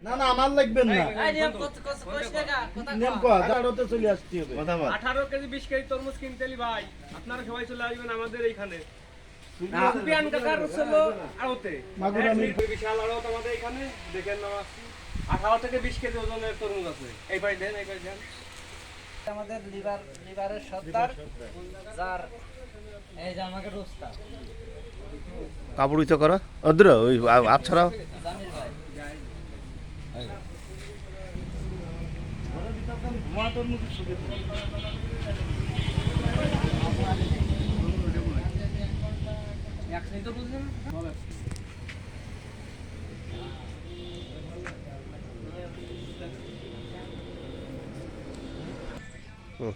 না না আমার লাগবেন না। এই নিয়ম কত টাকা কথা নিয়ম কও। কত আরোতে চলে আসতে হবে। 18 কেজি 20 কেজি তরমুজ কিনতে এলি ভাই, আপনারা সবাই চলে আসবেন আমাদের এইখানে। না, সুপিয়ান কাকার হলো আড়তে মাগুর আমি- বিশাল আড়ত আমাদের এখানে দেখেন না। 18 থেকে 20 কেজি ওজনের তরমুজ আছে। এই ভাই দেন, এই ভাই দেন। আমাদের লিভারের সর্দার যার এই যে আমাকে রোস্তা কাপড় ইচ্ছা করো অদ্র ওই আপ ছাড়াও জামিল ভাই মা তোর মুখে শুকে তো। একসাথে তো বুঝলেন হুম।